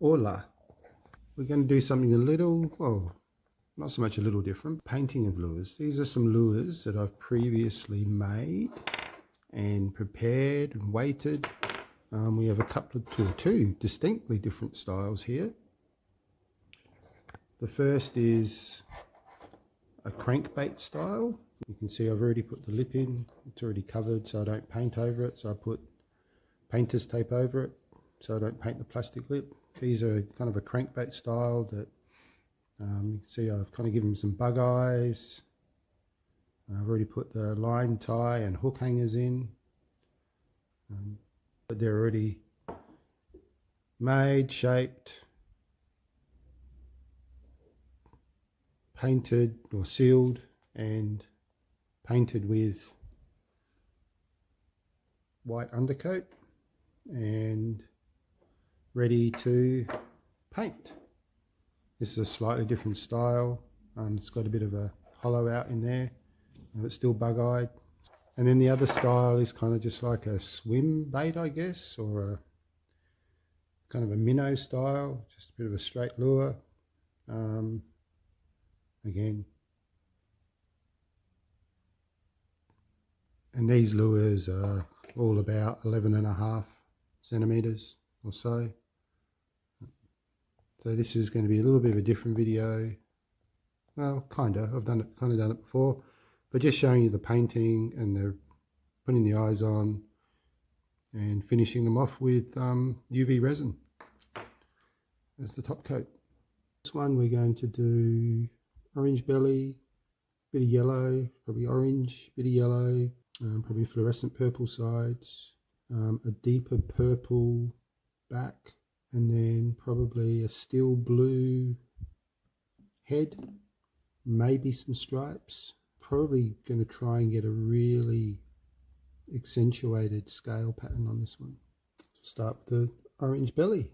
Hola. We're going to do something a little, well, not so much a little different. Painting of lures. These are some lures that I've previously made and prepared and weighted. We have a couple of two distinctly different styles here. The first is a crankbait style. You can see I've already put the lip in. It's already covered so I don't paint over it. So I put painter's tape over it so I don't paint the plastic lip. These are kind of a crankbait style that you can see I've kind of given them some bug eyes. I've already put the line tie and hook hangers in, but they're already made, shaped, painted or sealed and painted with white undercoat and ready to paint. This is a slightly different style. It's got a bit of a hollow out in there, and it's still bug-eyed. And then the other style is kind of just like a swim bait, I guess, or a kind of a minnow style, just a bit of a straight lure. Again, and these lures are all about 11.5 centimeters or so. So this is going to be a little bit of a different video. Well, I've done it before, but just showing you the painting and the putting the eyes on and finishing them off with UV resin as the top coat. This one we're going to do orange belly, bit of yellow, probably orange, bit of yellow, probably fluorescent purple sides, a deeper purple back, and then probably a steel blue head, maybe some stripes. Probably going to try and get a really accentuated scale pattern on this one. So start with the orange belly.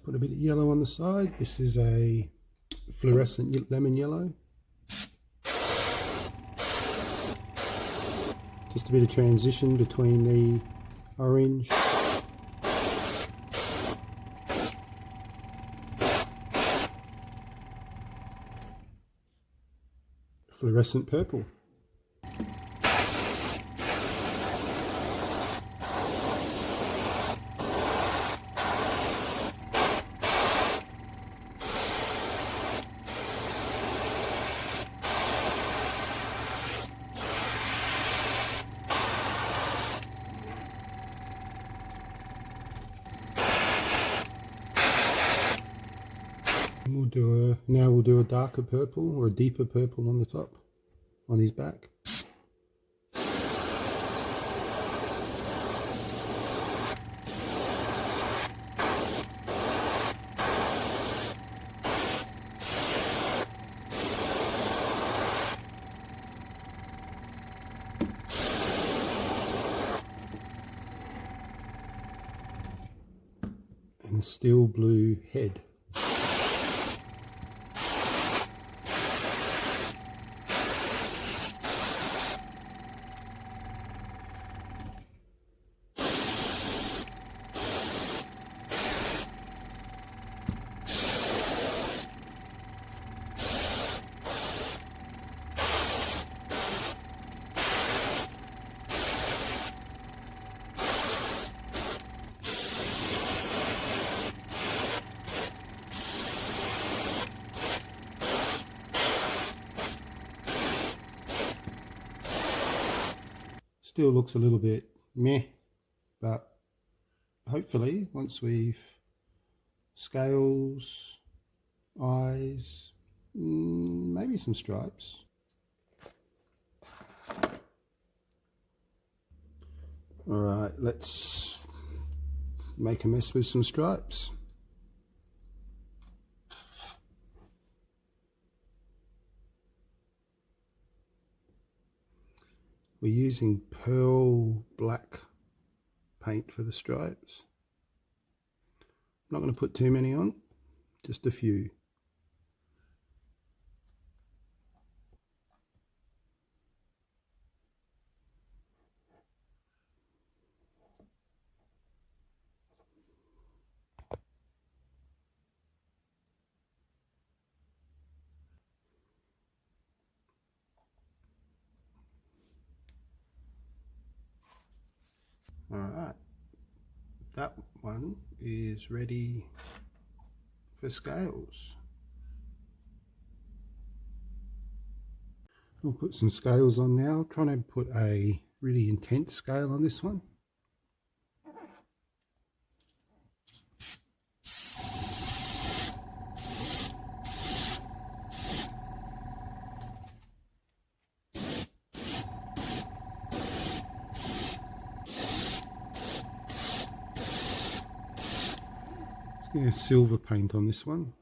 Put a bit of yellow on the side. This is a fluorescent lemon yellow. Just a bit of transition between the orange fluorescent purple. We'll do a darker purple or a deeper purple on the top, on his back. And a steel blue head. Still looks a little bit meh, but hopefully once we've scales, eyes, maybe some stripes. Alright, let's make a mess with some stripes. We're using pearl black paint for the stripes. I'm not going to put too many on, just a few. Alright, that one is ready for scales. We'll put some scales on now. Trying to put a really intense scale on this one. Yeah, silver paint on this one.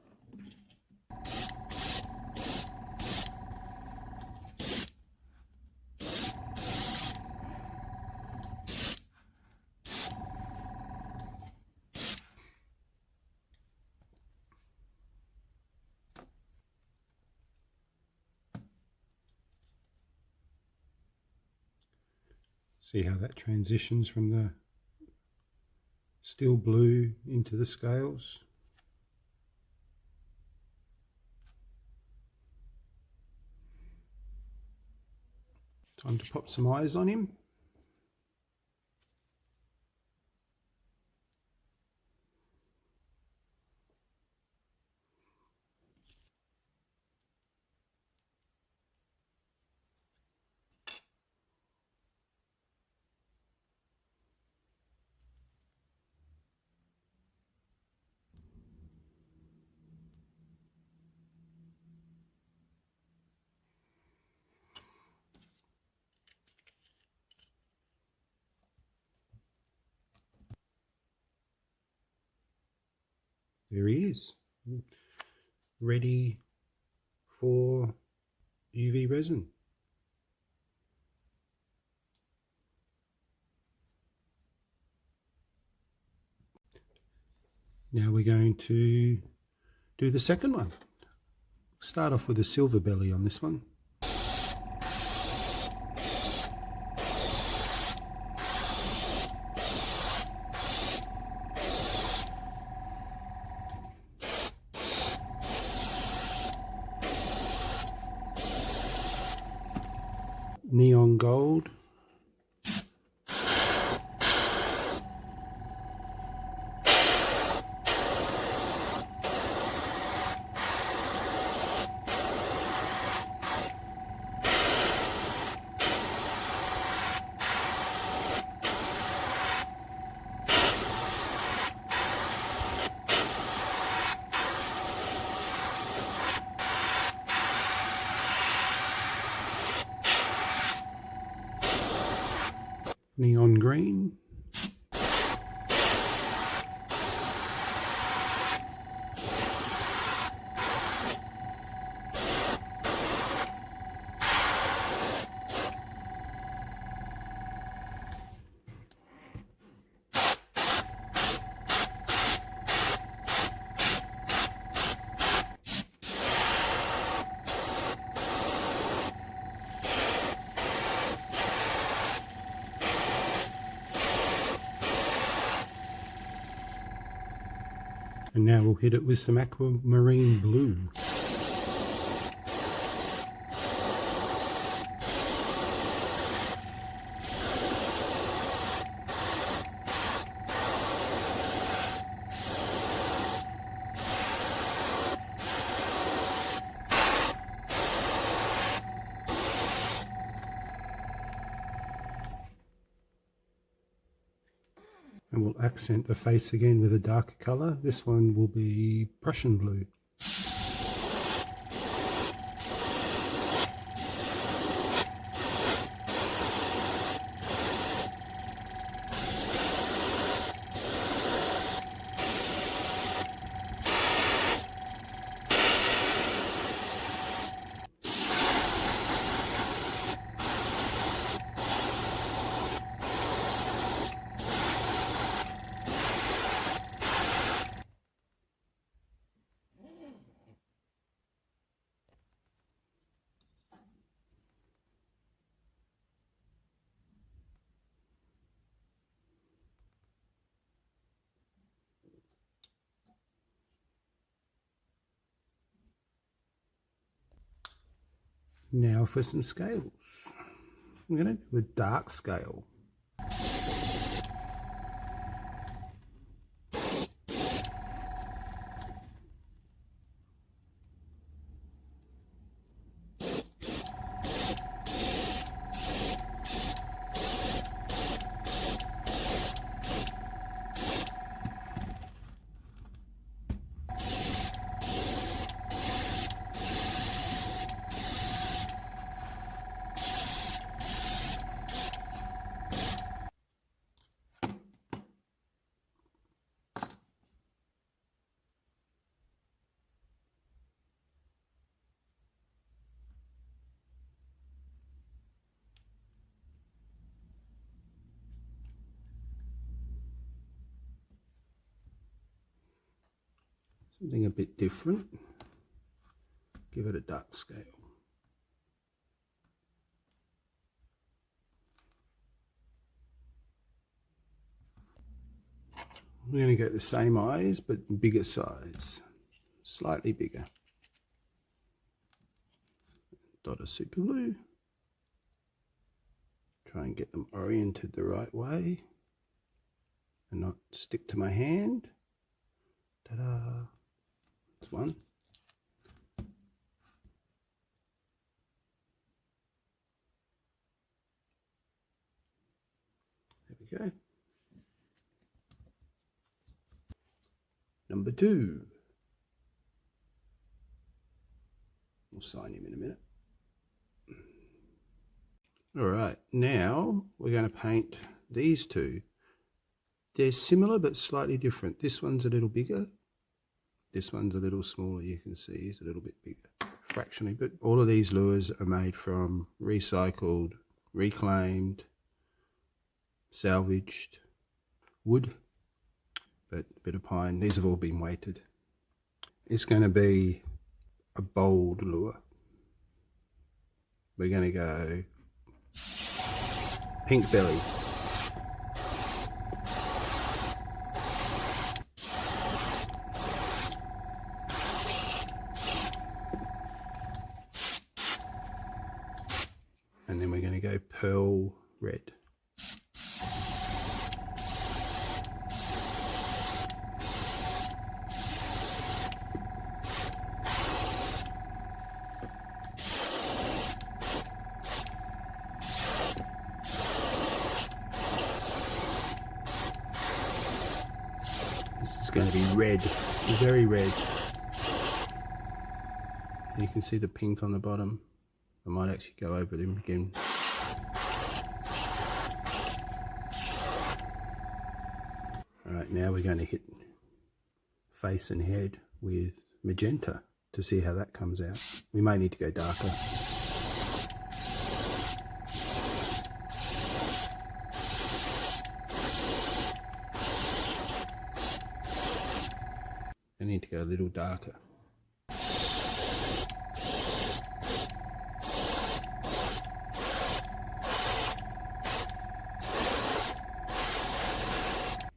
See how that transitions from the steel blue into the scales. Time to pop some eyes on him. There he is, ready for UV resin. Now we're going to do the second one. Start off with a silver belly on this one. Neon gold. Neon green. And now we'll hit it with some aquamarine blue. And we'll accent the face again with a darker colour. This one will be Prussian blue. Now for some scales. I'm going to do a dark scale. Something a bit different. Give it a dark scale. We're going to get the same eyes but bigger size, slightly bigger. Dot of super glue. Try and get them oriented the right way and not stick to my hand. Ta-da! That's one. There we go. Number two. We'll sign him in a minute. All right, now we're going to paint these two. They're similar but slightly different. This one's a little bigger. This one's a little smaller. You can see he's a little bit bigger, fractionally. But all of these lures are made from recycled, reclaimed, salvaged wood, but a bit of pine. These have all been weighted. It's going to be a bold lure. We're going to go pink belly. And then we're going to go pearl red. It's going to be red, very red. You can see the pink on the bottom. I might actually go over them again. Alright, now we're going to hit face and head with magenta to see how that comes out. We may need to go darker. I need to go a little darker.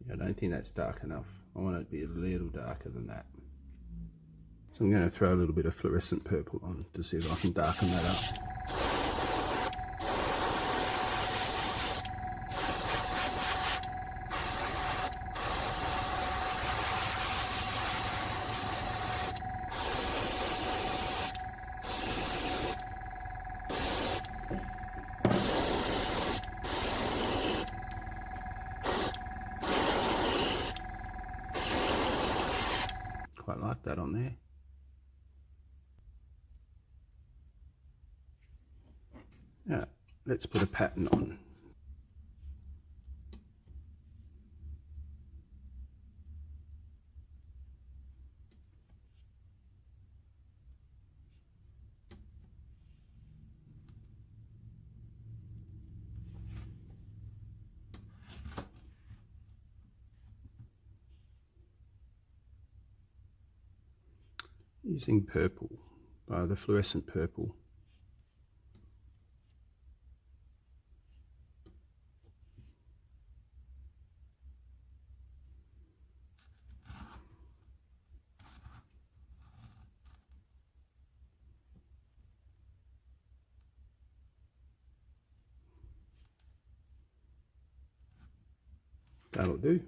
I don't think that's dark enough. I want it to be a little darker than that. So I'm going to throw a little bit of fluorescent purple on to see if I can darken that up. Quite like that on there. Now, let's put a pattern on. Using purple, the fluorescent purple. That'll do.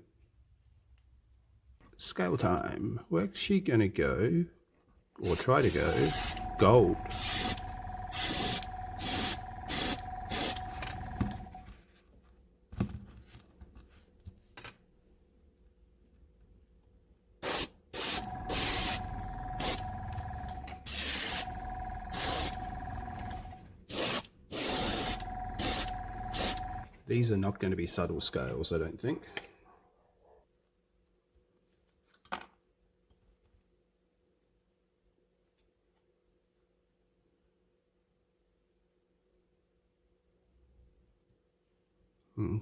Scale time. We're actually going to go, or try to go, gold. These are not going to be subtle scales, I don't think.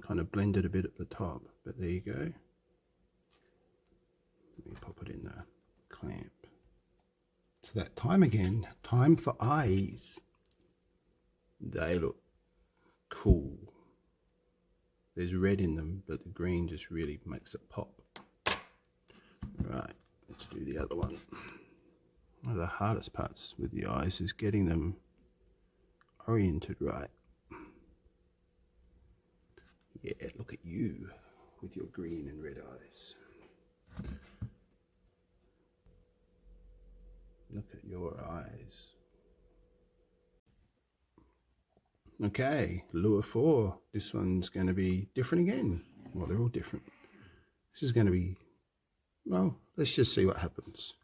Kind of blended a bit at the top, but there you go. Let me pop it in the clamp. It's that time again. Time for eyes. They look cool. There's red in them, but the green just really makes it pop. Right, let's do the other one. One of the hardest parts with the eyes is getting them oriented right. Yeah, look at you with your green and red eyes. Look at your eyes. Okay, lure 4. This one's going to be different again. Well, they're all different. This is going to be, well, let's just see what happens.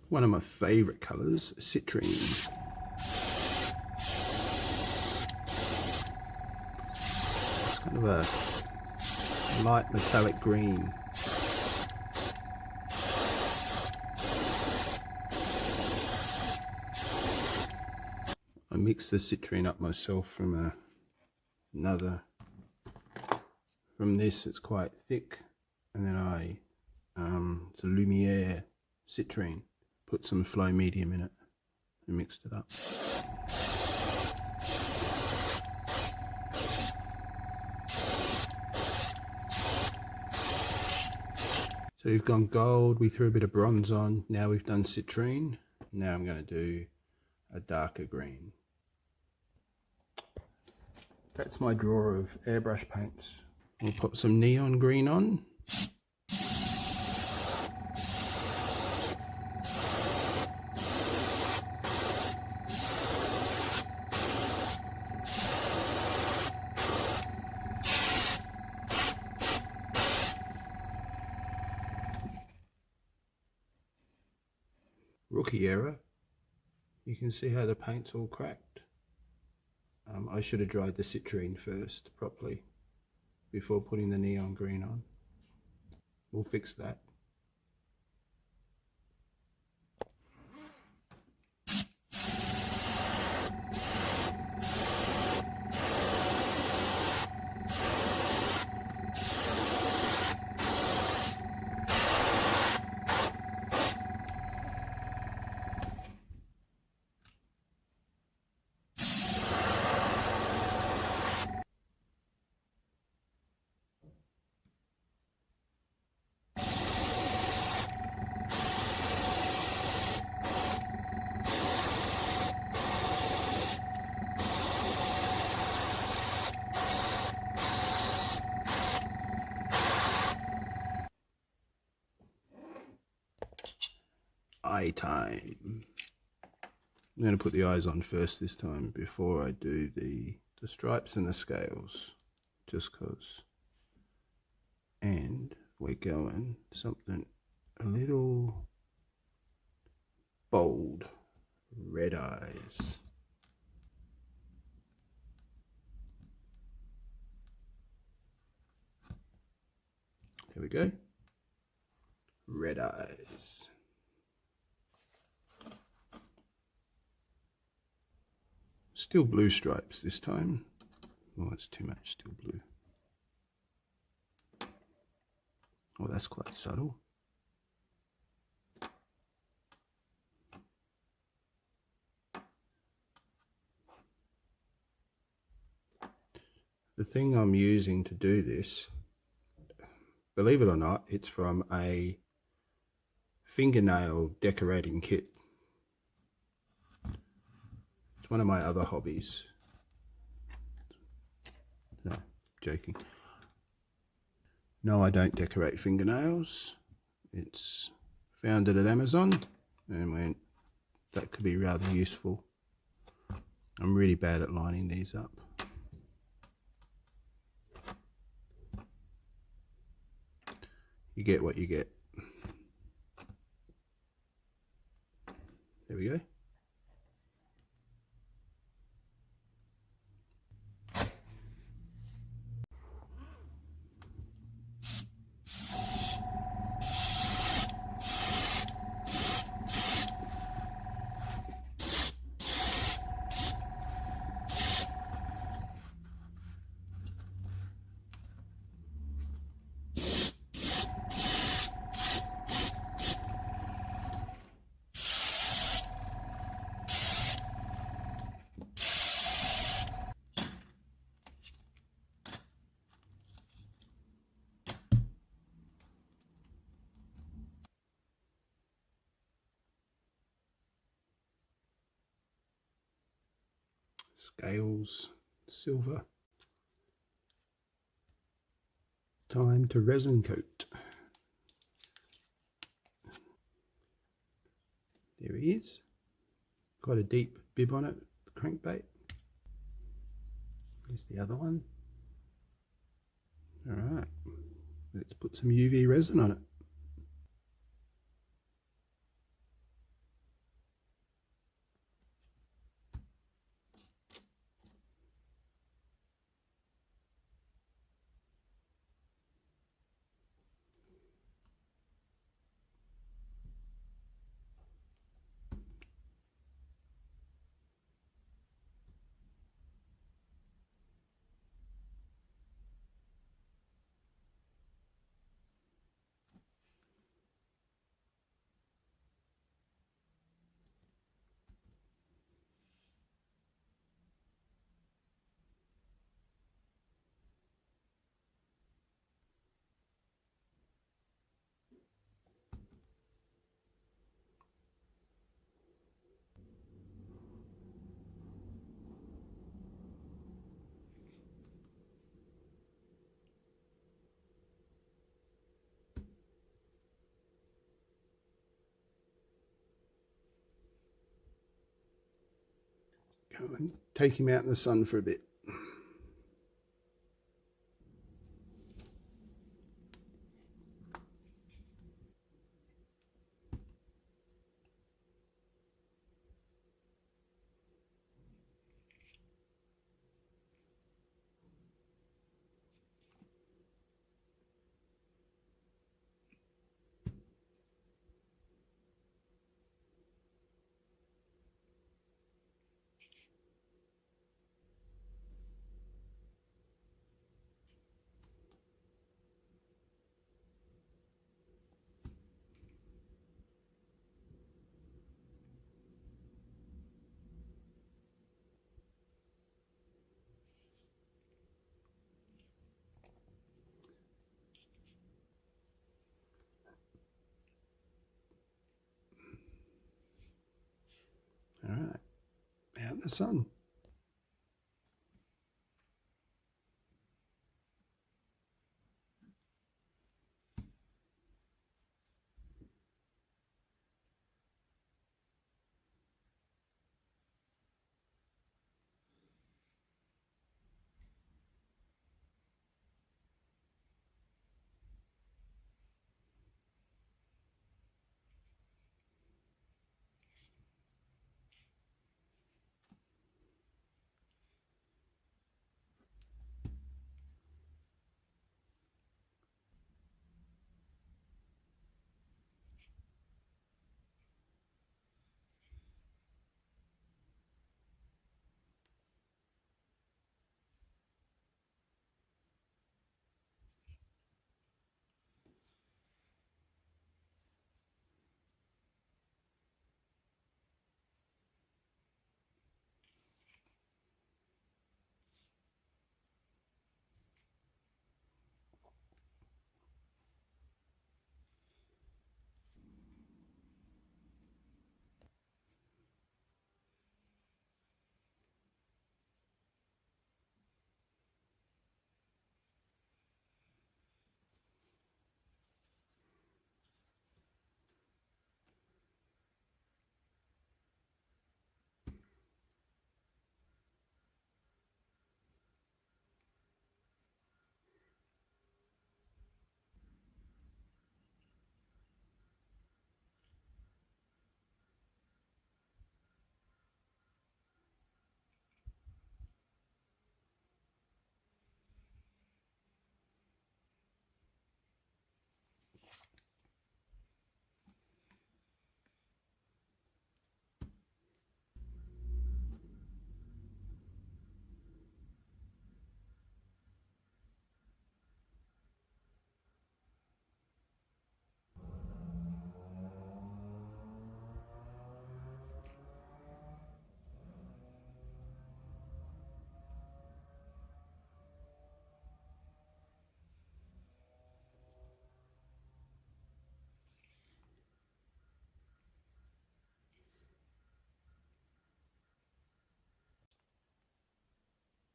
One of my favourite colours, citrine. It's kind of a light metallic green. I mixed the citrine up myself from another. From this, it's quite thick, and then it's a Lumiere citrine. Put some flow medium in it and mixed it up. So we've gone gold, we threw a bit of bronze on, now we've done citrine. Now I'm going to do a darker green. That's my drawer of airbrush paints. We'll put some neon green on. Rookie error. You can see how the paint's all cracked. I should have dried the citrine first properly before putting the neon green on. We'll fix that. Eye time. I'm going to put the eyes on first this time before I do the stripes and the scales, just cause. And we're going something a little bold. Red eyes. There we go. Red eyes. Still blue stripes this time. Oh, it's too much, still blue. Oh, that's quite subtle. The thing I'm using to do this, believe it or not, it's from a fingernail decorating kit. It's one of my other hobbies. No, joking. No, I don't decorate fingernails. It's found it at Amazon and went, that could be rather useful. I'm really bad at lining these up. You get what you get. There we go. Scales, silver. Time to resin coat. There he is. Quite a deep bib on it, crankbait. Here's the other one. All right, let's put some UV resin on it. Go and take him out in the sun for a bit. All right, out in the sun.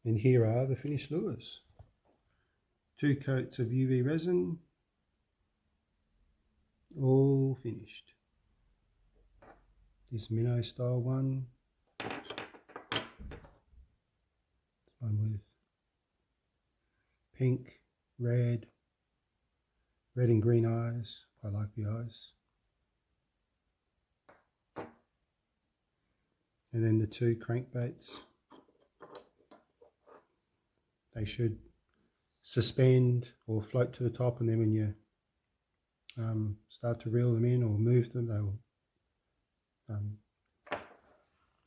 And here are the finished lures. 2 coats of UV resin, all finished. This minnow style one with pink, red and green eyes. I like the eyes. And then the 2 crankbaits. They should suspend or float to the top, and then when you start to reel them in or move them, they will. And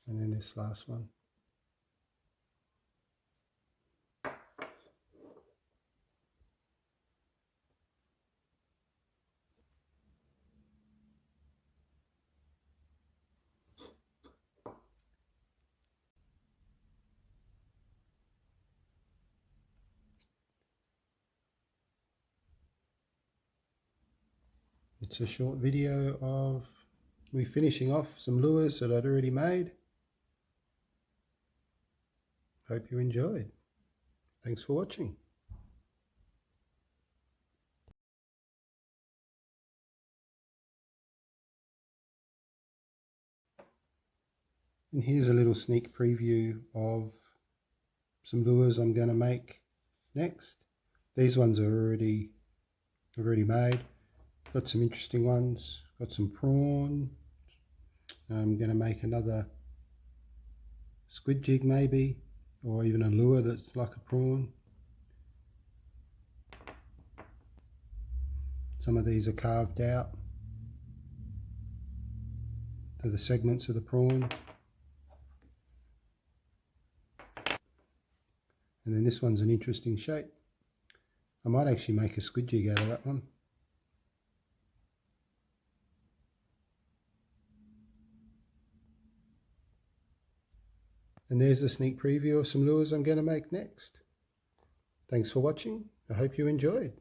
then this last one. It's a short video of me finishing off some lures that I'd already made. Hope you enjoyed. Thanks for watching. And here's a little sneak preview of some lures I'm going to make next. These ones are already made. Got some interesting ones. Got some prawn. I'm going to make another squid jig maybe, or even a lure that's like a prawn. Some of these are carved out to the segments of the prawn. And then this one's an interesting shape. I might actually make a squid jig out of that one. And there's a sneak preview of some lures I'm going to make next. Thanks for watching. I hope you enjoyed.